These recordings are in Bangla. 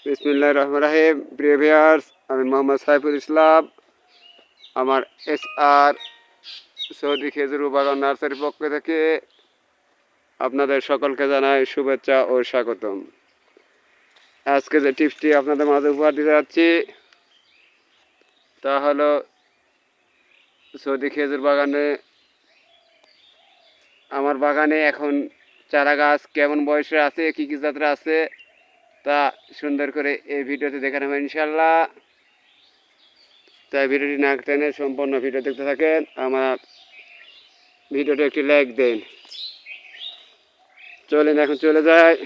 বিসমিল্লাহির রহমানির রহিম। প্রিয় ভিউয়ার্স, আমি মোহাম্মদ সাইফুল ইসলাম। আমার SR সৌদি খেজুর বাগান নার্সারির পক্ষ থেকে আপনাদের সকলকে জানাই শুভেচ্ছা ও স্বাগতম। আজকে যে টিপসটি আপনাদের মাঝে উপহার দিতে যাচ্ছি তা হলো সৌদি খেজুর বাগানে আমার বাগানে এখন চারা গাছ কেমন বয়সে আছে, কী কী জাতের আছে তা সুন্দর করে এই ভিডিওতে দেখানো হবে ইনশাল্লাহ। তাই ভিডিওটি না টেনে সম্পূর্ণ ভিডিও দেখতে থাকেন। আমার ভিডিওটা একটি লাইক দেন। চলেন এখন চলে যায়।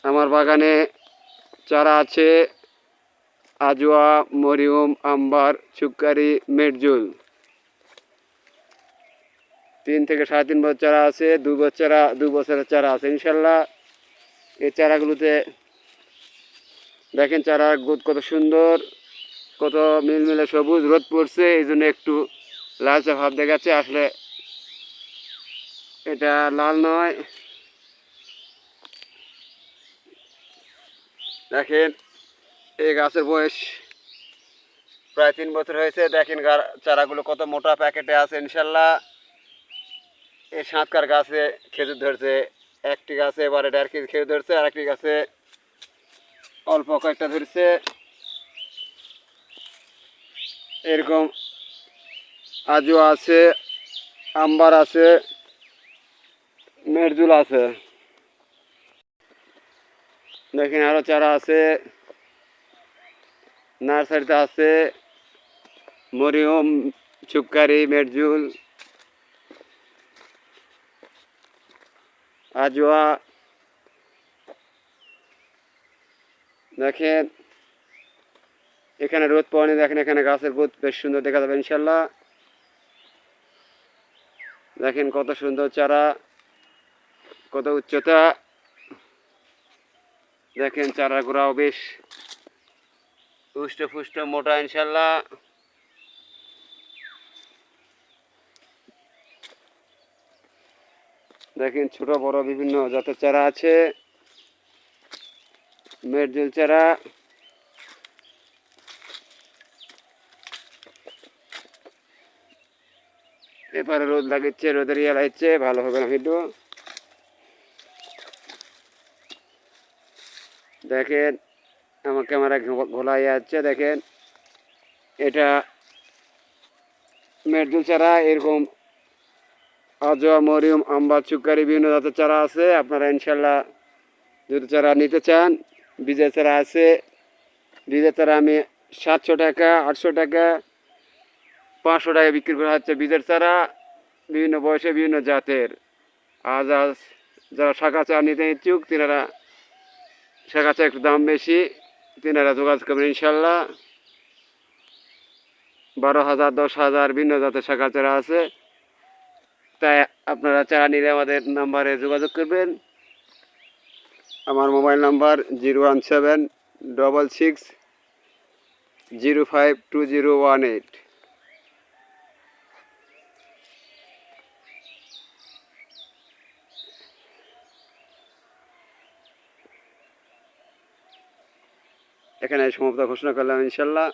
আমার বাগানে চারা আছে আজওয়া, মরিয়ম, আম্বার, সুক্কারি, মেটজুল। 3 থেকে 3.5 বছর চারা আছে, 2 বছরের চারা আছে ইনশাল্লাহ। এই চারাগুলোতে দেখেন চারার গ্রোথ কত সুন্দর, কত মিলমিলে সবুজ, রোদ পড়ছে এই জন্য একটু লালচে ভাব দেখাচ্ছে। আসলে এটা লাল নয়। দেখেন এই গাছের বয়স প্রায় 3 বছর হয়েছে। দেখেন চারাগুলো কত মোটা প্যাকেটে আছে ইনশাল্লাহ। এই সাতকার গাছে খেজুর ধরছে, একটি গাছে এবারে 1.5 কেজি খেজুর ধরছে, আর একটি গাছে অল্প কয়েকটা ধরছে। এরকম আজও আছে, আম্বার আছে, মেরজুল আছে। দেখেন আরও চারা আছে, নার্সারিতে আছে মরিয়ম, সুক্কারি, মেরজুল, আজওয়া। দেখেন এখানে রোদ পাওয়ানি, দেখেন এখানে গাছের গ্রোথ বেশ সুন্দর দেখা যাবে ইনশাল্লাহ। দেখেন কত সুন্দর চারা, কত উচ্চতা। দেখেন চারা গোড়াও বেশ পুষ্ট মোটা ইনশাল্লাহ। দেখেন ছোট বড় বিভিন্ন জাতের চারা আছে, মেরজুল চারা। এবারে রোদ লাগিচ্ছে, রোদের ইয়া লাগছে, ভালো হবে না ভিডিও। দেখেন আমার ক্যামেরা ঘোলা যাচ্ছে। দেখেন এটা মেরজুল চারা। এরকম আজওয়া, মরিয়ম, আম্বার, সুক্কারি বিভিন্ন জাতের চারা আছে। আপনারা ইনশাল্লাহ যদি চারা নিতে চান, বীজের চারা আছে। বীজের চারা আমি 700 টাকা, 800 টাকা, 500 টাকা বিক্রি করা হচ্ছে বীজের চারা, বিভিন্ন বয়সে বিভিন্ন জাতের। আজ যারা শাখা চা নিতে ইচ্ছুক তিনারা, শাখা চা একটু দাম বেশি, তিনারা যোগাযোগ করবেন ইনশাল্লাহ। 12,000, 10,000 বিভিন্ন জাতের শাখা চারা আছে। তাই আপনারা চারা নিলে আমাদের নাম্বারে যোগাযোগ করবেন। আমার মোবাইল নাম্বার 01766052018। এখানে সমাপ্ত ঘোষণা করলাম ইনশাল্লাহ।